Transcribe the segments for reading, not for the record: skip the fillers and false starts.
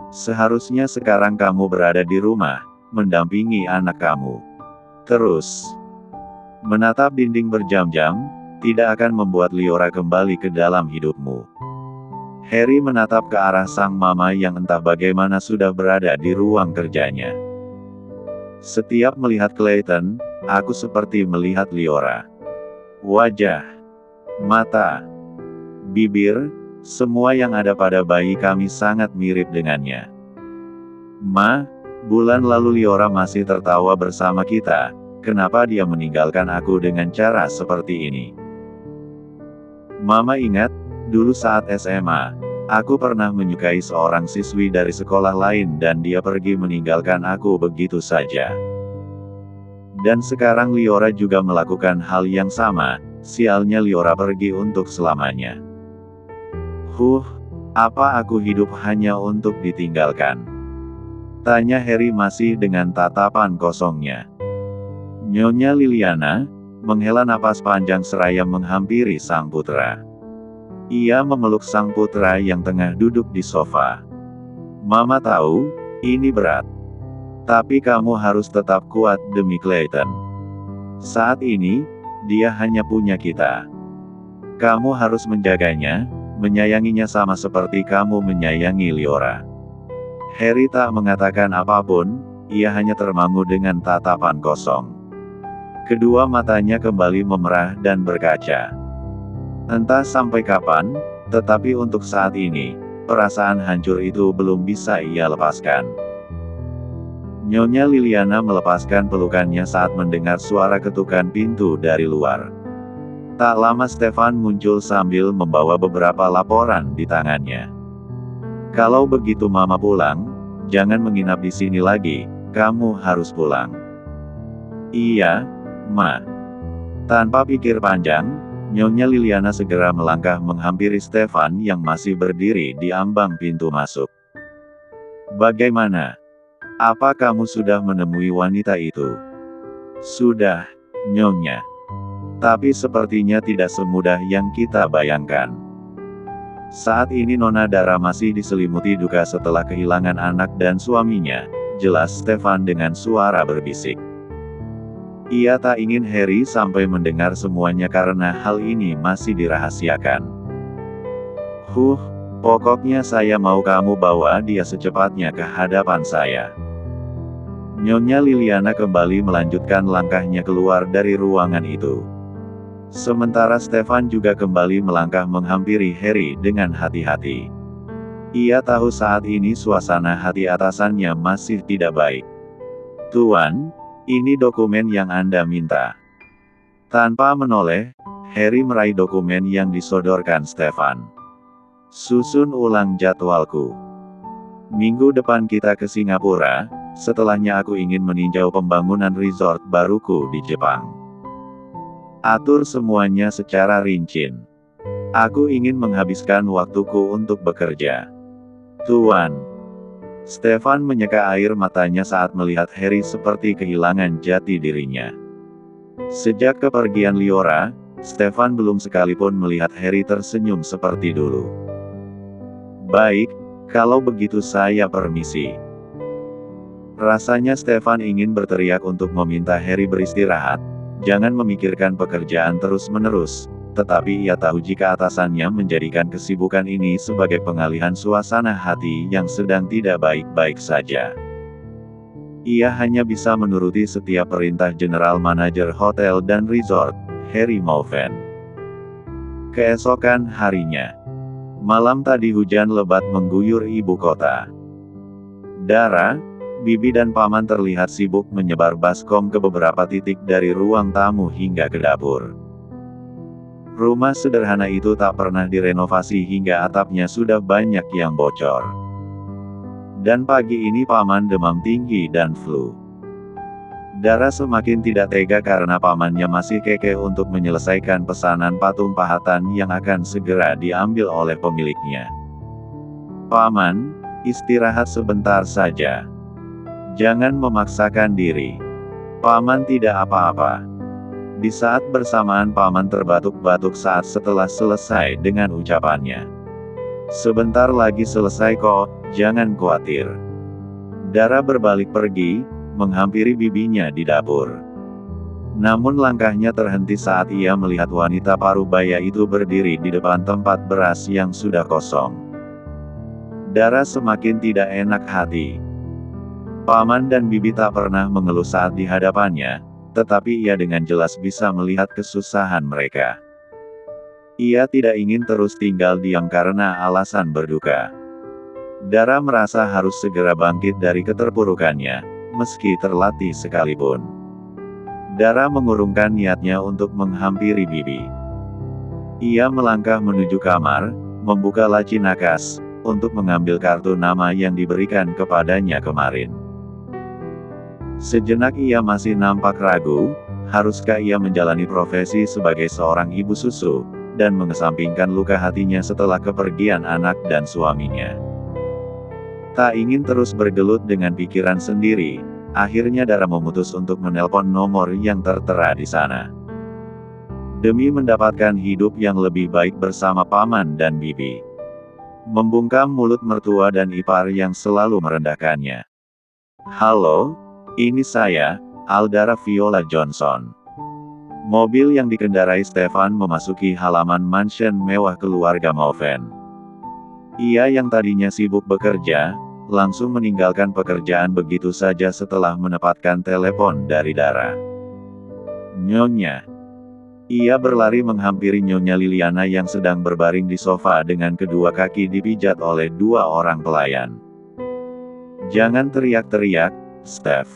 Seharusnya sekarang kamu berada di rumah, mendampingi anak kamu. Terus menatap dinding berjam-jam, tidak akan membuat Liora kembali ke dalam hidupmu. Harry menatap ke arah sang mama yang entah bagaimana sudah berada di ruang kerjanya. Setiap melihat Clayton, aku seperti melihat Liora. Wajah, mata, bibir, semua yang ada pada bayi kami sangat mirip dengannya. Ma, bulan lalu Liora masih tertawa bersama kita, kenapa dia meninggalkan aku dengan cara seperti ini? Mama ingat, dulu saat SMA, aku pernah menyukai seorang siswi dari sekolah lain dan dia pergi meninggalkan aku begitu saja. Dan sekarang Liora juga melakukan hal yang sama, sialnya Liora pergi untuk selamanya. Apa aku hidup hanya untuk ditinggalkan? Tanya Harry masih dengan tatapan kosongnya. Nyonya Liliana menghela napas panjang seraya menghampiri sang putra. Ia memeluk sang putra yang tengah duduk di sofa. Mama tahu, ini berat. Tapi kamu harus tetap kuat demi Clayton. Saat ini, dia hanya punya kita. Kamu harus menjaganya, menyayanginya sama seperti kamu menyayangi Liora. Harry tak mengatakan apapun, ia hanya termangu dengan tatapan kosong. Kedua matanya kembali memerah dan berkaca. Entah sampai kapan, tetapi untuk saat ini, perasaan hancur itu belum bisa ia lepaskan. Nyonya Liliana melepaskan pelukannya saat mendengar suara ketukan pintu dari luar. Tak lama Stefan muncul sambil membawa beberapa laporan di tangannya. Kalau begitu Mama pulang, jangan menginap di sini lagi, kamu harus pulang. Iya, Ma. Tanpa pikir panjang, Nyonya Liliana segera melangkah menghampiri Stefan yang masih berdiri di ambang pintu masuk. Bagaimana? Apa kamu sudah menemui wanita itu? Sudah, Nyonya. Tapi sepertinya tidak semudah yang kita bayangkan. Saat ini Nona Dara masih diselimuti duka setelah kehilangan anak dan suaminya, jelas Stefan dengan suara berbisik. Ia tak ingin Harry sampai mendengar semuanya karena hal ini masih dirahasiakan. Pokoknya saya mau kamu bawa dia secepatnya ke hadapan saya. Nyonya Liliana kembali melanjutkan langkahnya keluar dari ruangan itu. Sementara Stefan juga kembali melangkah menghampiri Harry dengan hati-hati. Ia tahu saat ini suasana hati atasannya masih tidak baik. Tuan, ini dokumen yang Anda minta. Tanpa menoleh, Harry meraih dokumen yang disodorkan Stefan. Susun ulang jadwalku. Minggu depan kita ke Singapura, setelahnya aku ingin meninjau pembangunan resort baruku di Jepang. Atur semuanya secara rinci. Aku ingin menghabiskan waktuku untuk bekerja. Tuan. Stefan menyeka air matanya saat melihat Harry seperti kehilangan jati dirinya. Sejak kepergian Liora, Stefan belum sekalipun melihat Harry tersenyum seperti dulu. Baik, kalau begitu saya permisi. Rasanya Stefan ingin berteriak untuk meminta Harry beristirahat. Jangan memikirkan pekerjaan terus-menerus, tetapi ia tahu jika atasannya menjadikan kesibukan ini sebagai pengalihan suasana hati yang sedang tidak baik-baik saja. Ia hanya bisa menuruti setiap perintah General Manager Hotel dan Resort, Harry Mauven. Keesokan harinya. Malam tadi hujan lebat mengguyur ibu kota. Dara, Bibi dan Paman terlihat sibuk menyebar baskom ke beberapa titik dari ruang tamu hingga ke dapur. Rumah sederhana itu tak pernah direnovasi hingga atapnya sudah banyak yang bocor. Dan pagi ini Paman demam tinggi dan flu. Dara semakin tidak tega karena pamannya masih kekeh untuk menyelesaikan pesanan patung pahatan yang akan segera diambil oleh pemiliknya. Paman, istirahat sebentar saja. Jangan memaksakan diri. Paman tidak apa-apa. Di saat bersamaan Paman terbatuk-batuk saat setelah selesai dengan ucapannya. Sebentar lagi selesai kok, Jangan khawatir. Dara berbalik pergi, menghampiri bibinya di dapur. Namun langkahnya terhenti saat ia melihat wanita parubaya itu berdiri di depan tempat beras yang sudah kosong. Dara semakin tidak enak hati. Paman dan bibi tak pernah mengeluh saat di hadapannya, tetapi ia dengan jelas bisa melihat kesusahan mereka. Ia tidak ingin terus tinggal diam karena alasan berduka. Dara merasa harus segera bangkit dari keterpurukannya, meski terlatih sekalipun. Dara mengurungkan niatnya untuk menghampiri bibi. Ia melangkah menuju kamar, membuka laci nakas, untuk mengambil kartu nama yang diberikan kepadanya kemarin. Sejenak ia masih nampak ragu, haruskah ia menjalani profesi sebagai seorang ibu susu, dan mengesampingkan luka hatinya setelah kepergian anak dan suaminya. Tak ingin terus bergelut dengan pikiran sendiri, akhirnya Dara memutus untuk menelpon nomor yang tertera di sana. Demi mendapatkan hidup yang lebih baik bersama paman dan bibi. Membungkam mulut mertua dan ipar yang selalu merendahkannya. Halo, ini saya, Aldara Viola Johnson. Mobil yang dikendarai Stefan memasuki halaman mansion mewah keluarga Mauven. Ia yang tadinya sibuk bekerja, langsung meninggalkan pekerjaan begitu saja setelah menepatkan telepon dari Dara. Nyonya. Ia berlari menghampiri Nyonya Liliana yang sedang berbaring di sofa dengan kedua kaki dipijat oleh dua orang pelayan. Jangan teriak-teriak, Steph.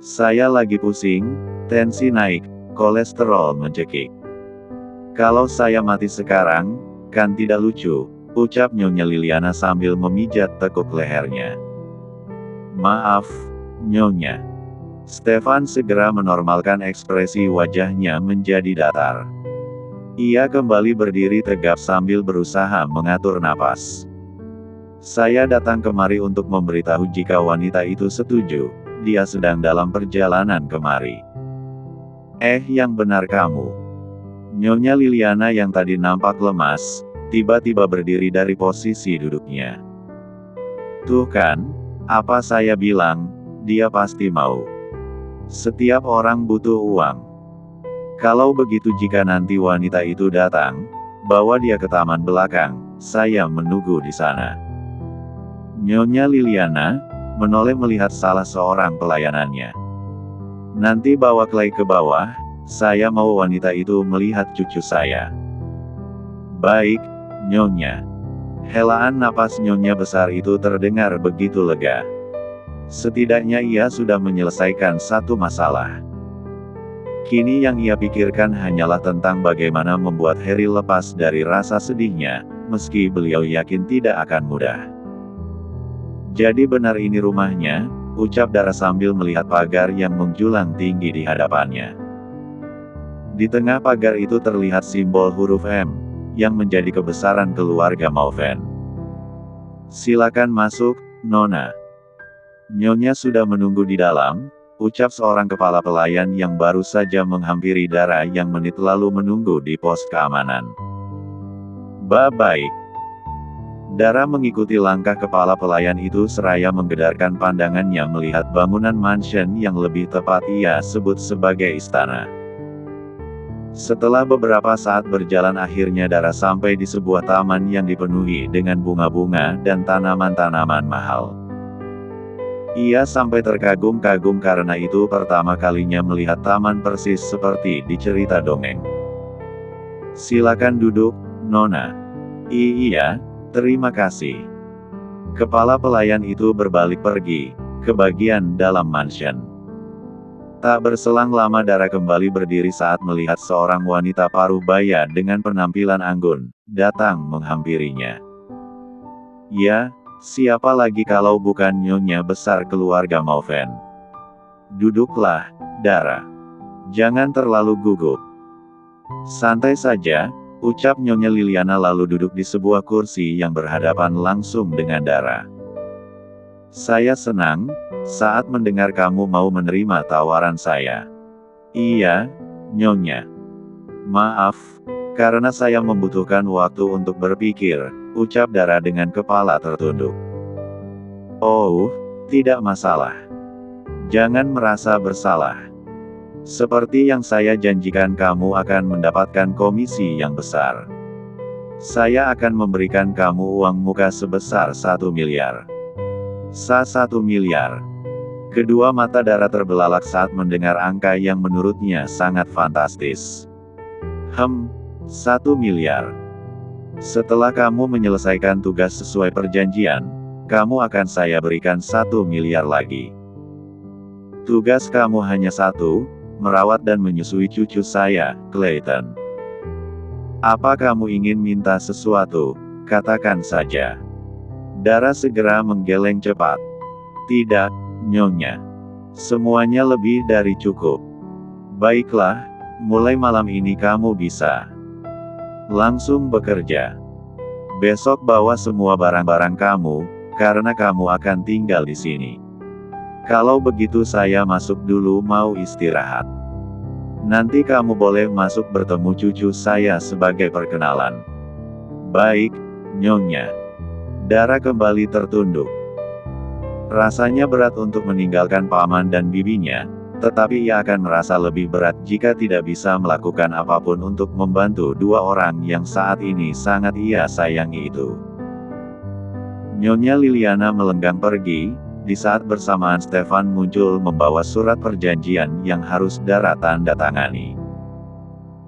Saya lagi pusing, tensi naik, kolesterol mencekik. Kalau saya mati sekarang, kan tidak lucu, ucap Nyonya Liliana sambil memijat tekuk lehernya. Maaf, Nyonya. Stefan segera menormalkan ekspresi wajahnya menjadi datar. Ia kembali berdiri tegap sambil berusaha mengatur napas. Saya datang kemari untuk memberitahu jika wanita itu setuju, dia sedang dalam perjalanan kemari. Yang benar kamu. Nyonya Liliana yang tadi nampak lemas, tiba-tiba berdiri dari posisi duduknya. Tuh kan, apa saya bilang, dia pasti mau. Setiap orang butuh uang. Kalau begitu jika nanti wanita itu datang, bawa dia ke taman belakang, saya menunggu di sana. Nyonya Liliana menoleh melihat salah seorang pelayanannya. Nanti bawa Clay ke bawah, saya mau wanita itu melihat cucu saya. Baik, Nyonya. Helaan napas Nyonya besar itu terdengar begitu lega. Setidaknya ia sudah menyelesaikan satu masalah. Kini yang ia pikirkan hanyalah tentang bagaimana membuat Harry lepas dari rasa sedihnya, meski beliau yakin tidak akan mudah. Jadi benar ini rumahnya, ucap Dara sambil melihat pagar yang menjulang tinggi di hadapannya. Di tengah pagar itu terlihat simbol huruf M, yang menjadi kebesaran keluarga Mauven. Silakan masuk, Nona. Nyonya sudah menunggu di dalam, ucap seorang kepala pelayan yang baru saja menghampiri Dara yang menit lalu menunggu di pos keamanan. Baik. Dara mengikuti langkah kepala pelayan itu seraya menggedarkan pandangannya melihat bangunan mansion yang lebih tepat ia sebut sebagai istana. Setelah beberapa saat berjalan akhirnya Dara sampai di sebuah taman yang dipenuhi dengan bunga-bunga dan tanaman-tanaman mahal. Ia sampai terkagum-kagum karena itu pertama kalinya melihat taman persis seperti di cerita dongeng. Silakan duduk, Nona. Iya, terima kasih. Kepala pelayan itu berbalik pergi ke bagian dalam mansion. Tak berselang lama Dara kembali berdiri saat melihat seorang wanita parubaya dengan penampilan anggun datang menghampirinya. Ya, siapa lagi kalau bukan Nyonya besar keluarga Mauven? Duduklah, Dara. Jangan terlalu gugup. Santai saja, ucap Nyonya Liliana lalu duduk di sebuah kursi yang berhadapan langsung dengan Dara. Saya senang, saat mendengar kamu mau menerima tawaran saya. Iya, Nyonya. Maaf, karena saya membutuhkan waktu untuk berpikir, ucap Dara dengan kepala tertunduk. Oh, tidak masalah. Jangan merasa bersalah. Seperti yang saya janjikan, kamu akan mendapatkan komisi yang besar. Saya akan memberikan kamu uang muka sebesar 1 miliar. 1 miliar. Kedua mata Dara terbelalak saat mendengar angka yang menurutnya sangat fantastis. 1 miliar. Setelah kamu menyelesaikan tugas sesuai perjanjian, kamu akan saya berikan 1 miliar lagi. Tugas kamu hanya satu, merawat dan menyusui cucu saya, Clayton. Apa kamu ingin minta sesuatu? Katakan saja. Dara segera menggeleng cepat. Tidak, Nyonya. Semuanya lebih dari cukup. Baiklah, mulai malam ini kamu bisa langsung bekerja. Besok bawa semua barang-barang kamu, karena kamu akan tinggal di sini. Kalau begitu saya masuk dulu, mau istirahat. Nanti kamu boleh masuk bertemu cucu saya sebagai perkenalan. Baik, Nyonya. Dara kembali tertunduk. Rasanya berat untuk meninggalkan paman dan bibinya, tetapi ia akan merasa lebih berat jika tidak bisa melakukan apapun untuk membantu dua orang yang saat ini sangat ia sayangi itu. Nyonya Liliana melenggang pergi. Di saat bersamaan Stefan muncul membawa surat perjanjian yang harus Dara tanda tangani.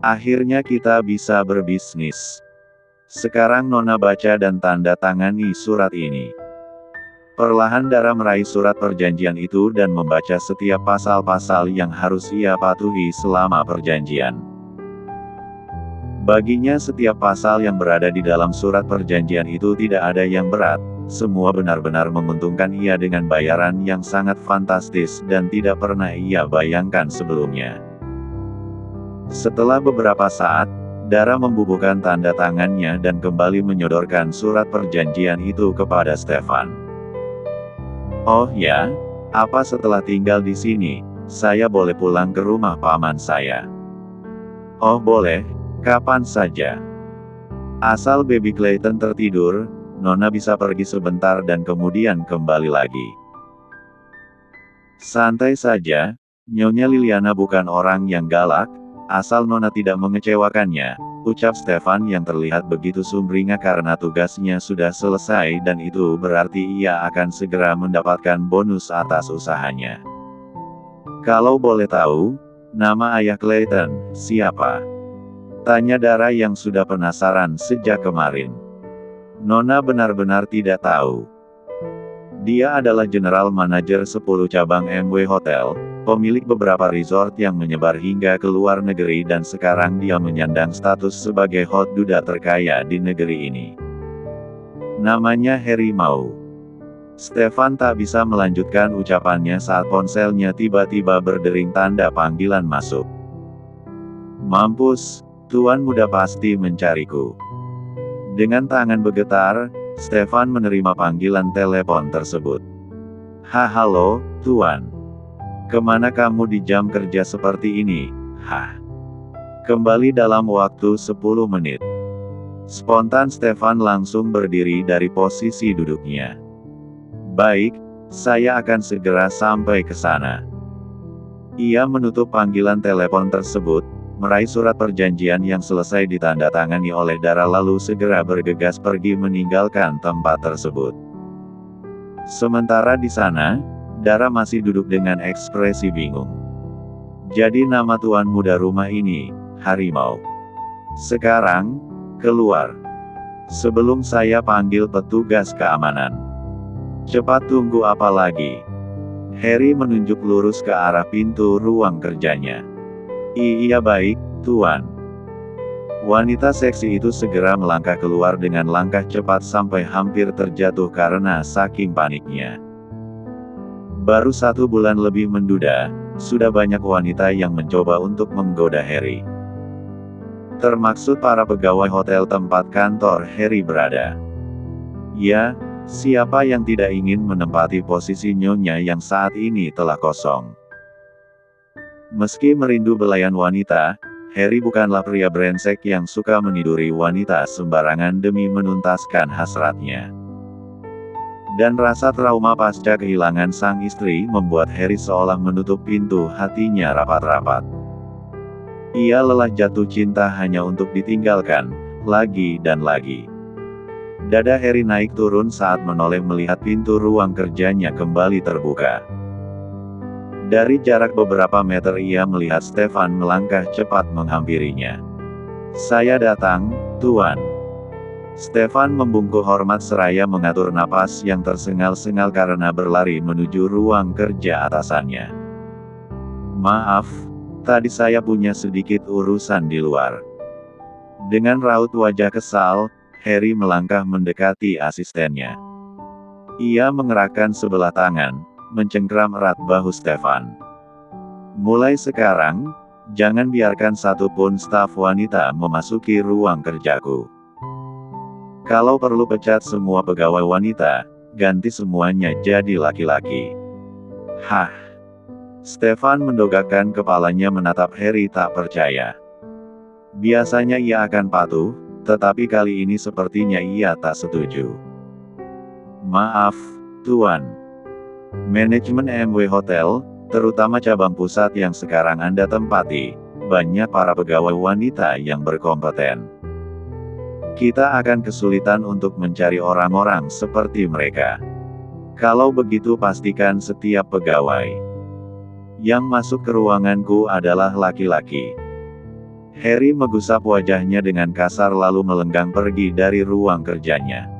Akhirnya kita bisa berbisnis. Sekarang Nona baca dan tanda tangani surat ini. Perlahan Dara meraih surat perjanjian itu dan membaca setiap pasal-pasal yang harus ia patuhi selama perjanjian. Baginya setiap pasal yang berada di dalam surat perjanjian itu tidak ada yang berat. Semua benar-benar menguntungkan ia dengan bayaran yang sangat fantastis dan tidak pernah ia bayangkan sebelumnya. Setelah beberapa saat, Dara membubuhkan tanda tangannya dan kembali menyodorkan surat perjanjian itu kepada Stefan. Oh ya, apa setelah tinggal di sini, saya boleh pulang ke rumah paman saya? Oh boleh, kapan saja. Asal baby Clayton tertidur, Nona bisa pergi sebentar dan kemudian kembali lagi. Santai saja, Nyonya Liliana bukan orang yang galak, asal Nona tidak mengecewakannya, ucap Stefan yang terlihat begitu sumringah karena tugasnya sudah selesai dan itu berarti ia akan segera mendapatkan bonus atas usahanya. Kalau boleh tahu, nama ayah Clayton, siapa? Tanya Dara yang sudah penasaran sejak kemarin. Nona benar-benar tidak tahu. Dia adalah General Manager 10 cabang MW Hotel, pemilik beberapa resort yang menyebar hingga ke luar negeri dan sekarang dia menyandang status sebagai hot duda terkaya di negeri ini. Namanya Harry Mau. Stefan tak bisa melanjutkan ucapannya saat ponselnya tiba-tiba berdering tanda panggilan masuk. Mampus, tuan muda pasti mencariku. Dengan tangan bergetar, Stefan menerima panggilan telepon tersebut. Halo, Tuan. Kemana kamu di jam kerja seperti ini? Kembali dalam waktu 10 menit. Spontan Stefan langsung berdiri dari posisi duduknya. Baik, saya akan segera sampai ke sana. Ia menutup panggilan telepon tersebut, meraih surat perjanjian yang selesai ditandatangani oleh Dara lalu segera bergegas pergi meninggalkan tempat tersebut. Sementara di sana, Dara masih duduk dengan ekspresi bingung. Jadi nama tuan muda rumah ini, Harimau. Sekarang, keluar. Sebelum saya panggil petugas keamanan. Cepat, tunggu apa lagi? Harry menunjuk lurus ke arah pintu ruang kerjanya. Iya baik, Tuan. Wanita seksi itu segera melangkah keluar dengan langkah cepat sampai hampir terjatuh karena saking paniknya. Baru 1 bulan lebih menduda, sudah banyak wanita yang mencoba untuk menggoda Harry. Termaksud para pegawai hotel tempat kantor Harry berada. Ya, siapa yang tidak ingin menempati posisi nyonya yang saat ini telah kosong. Meski merindu belayan wanita, Harry bukanlah pria brengsek yang suka meniduri wanita sembarangan demi menuntaskan hasratnya. Dan rasa trauma pasca kehilangan sang istri membuat Harry seolah menutup pintu hatinya rapat-rapat. Ia lelah jatuh cinta hanya untuk ditinggalkan, lagi dan lagi. Dada Harry naik turun saat menoleh melihat pintu ruang kerjanya kembali terbuka. Dari jarak beberapa meter ia melihat Stefan melangkah cepat menghampirinya. "Saya datang, Tuan." Stefan membungkuk hormat seraya mengatur napas yang tersengal-sengal karena berlari menuju ruang kerja atasannya. "Maaf, tadi saya punya sedikit urusan di luar." Dengan raut wajah kesal, Harry melangkah mendekati asistennya. Ia mengerahkan sebelah tangan, mencengkram erat bahu Stefan. "Mulai sekarang, jangan biarkan satupun staf wanita memasuki ruang kerjaku. Kalau perlu pecat semua pegawai wanita, ganti semuanya jadi laki-laki." "Hah?" Stefan mendongakkan kepalanya menatap Harry tak percaya. Biasanya ia akan patuh, tetapi kali ini sepertinya ia tak setuju. "Maaf, Tuan. Manajemen MW Hotel, terutama cabang pusat yang sekarang Anda tempati, banyak para pegawai wanita yang berkompeten. Kita akan kesulitan untuk mencari orang-orang seperti mereka. Kalau begitu pastikan setiap pegawai yang masuk ke ruanganku adalah laki-laki." Harry menggusap wajahnya dengan kasar lalu melenggang pergi dari ruang kerjanya.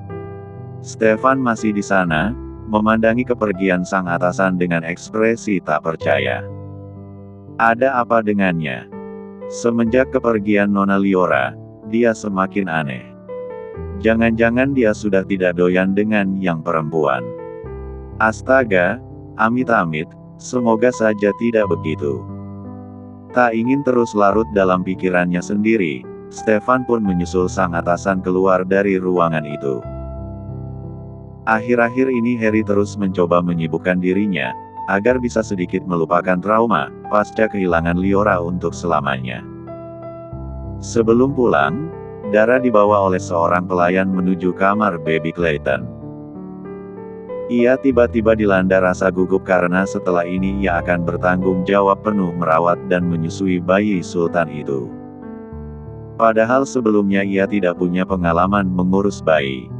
Stefan masih di sana, memandangi kepergian sang atasan dengan ekspresi tak percaya. Ada apa dengannya? Semenjak kepergian Nona Liora, dia semakin aneh. Jangan-jangan dia sudah tidak doyan dengan yang perempuan. Astaga, amit-amit, semoga saja tidak begitu. Tak ingin terus larut dalam pikirannya sendiri, Stefan pun menyusul sang atasan keluar dari ruangan itu. Akhir-akhir ini Harry terus mencoba menyibukkan dirinya, agar bisa sedikit melupakan trauma, pasca kehilangan Liora untuk selamanya. Sebelum pulang, Dara dibawa oleh seorang pelayan menuju kamar baby Clayton. Ia tiba-tiba dilanda rasa gugup karena setelah ini ia akan bertanggung jawab penuh merawat dan menyusui bayi sultan itu. Padahal sebelumnya ia tidak punya pengalaman mengurus bayi.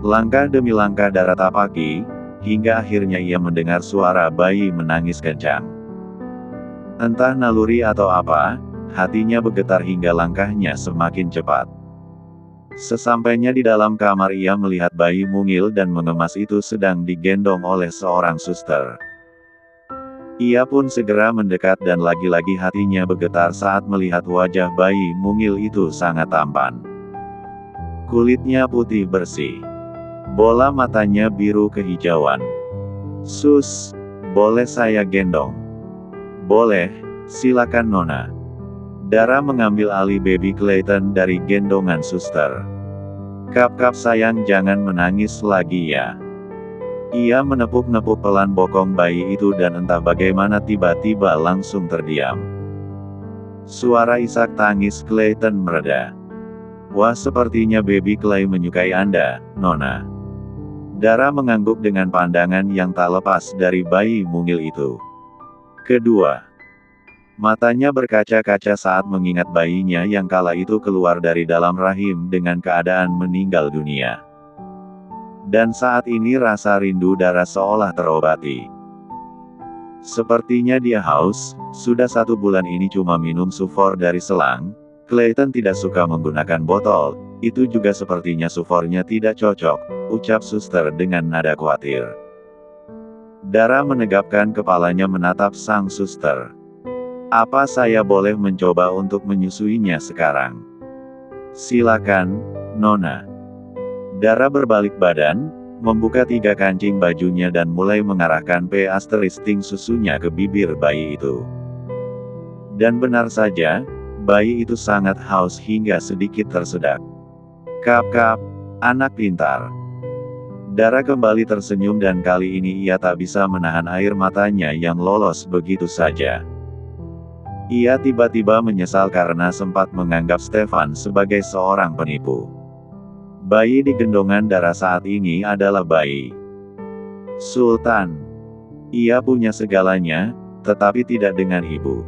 Langkah demi langkah Dara tapaki, hingga akhirnya ia mendengar suara bayi menangis kencang. Entah naluri atau apa, hatinya bergetar hingga langkahnya semakin cepat. Sesampainya di dalam kamar ia melihat bayi mungil dan mengemas itu sedang digendong oleh seorang suster. Ia pun segera mendekat dan lagi-lagi hatinya bergetar saat melihat wajah bayi mungil itu sangat tampan. Kulitnya putih bersih. Bola matanya biru kehijauan. "Sus, boleh saya gendong?" "Boleh, silakan Nona." Dara mengambil alih baby Clayton dari gendongan suster. "Kap-kap sayang, jangan menangis lagi ya." Ia menepuk-nepuk pelan bokong bayi itu dan entah bagaimana tiba-tiba langsung terdiam. Suara isak tangis Clayton mereda. "Wah, sepertinya baby Clay menyukai Anda, Nona." Dara mengangguk dengan pandangan yang tak lepas dari bayi mungil itu. Kedua matanya berkaca-kaca saat mengingat bayinya yang kala itu keluar dari dalam rahim dengan keadaan meninggal dunia. Dan saat ini rasa rindu Dara seolah terobati. Sepertinya dia haus, sudah 1 bulan ini cuma minum sufor dari selang. Clayton tidak suka menggunakan botol, itu juga sepertinya sufornya tidak cocok, ucap suster dengan nada khawatir. Dara menegapkan kepalanya menatap sang suster. "Apa saya boleh mencoba untuk menyusuinya sekarang?" "Silakan, Nona." Dara berbalik badan, membuka 3 kancing bajunya dan mulai mengarahkan P*ting susunya ke bibir bayi itu. Dan benar saja, bayi itu sangat haus hingga sedikit tersedak. "Kap-kap, anak pintar." Dara kembali tersenyum dan kali ini ia tak bisa menahan air matanya yang lolos begitu saja. Ia tiba-tiba menyesal karena sempat menganggap Stefan sebagai seorang penipu. Bayi di gendongan Dara saat ini adalah bayi Sultan. Ia punya segalanya, tetapi tidak dengan ibu.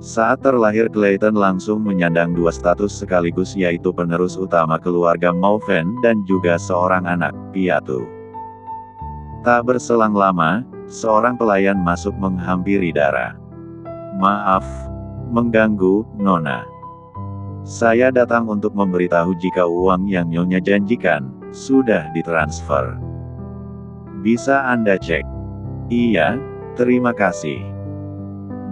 Saat terlahir Clayton langsung menyandang dua status sekaligus, yaitu penerus utama keluarga Mauven dan juga seorang anak piatu. Tak berselang lama, seorang pelayan masuk menghampiri Dara. "Maaf, mengganggu, Nona. Saya datang untuk memberitahu jika uang yang Nyonya janjikan sudah ditransfer. Bisa Anda cek?" "Iya, terima kasih."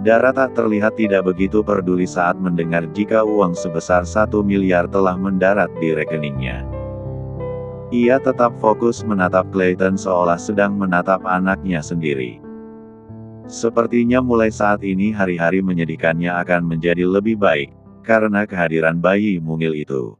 Dara tak terlihat tidak begitu peduli saat mendengar jika uang sebesar 1 miliar telah mendarat di rekeningnya. Ia tetap fokus menatap Clayton seolah sedang menatap anaknya sendiri. Sepertinya mulai saat ini hari-hari menyedihkannya akan menjadi lebih baik, karena kehadiran bayi mungil itu.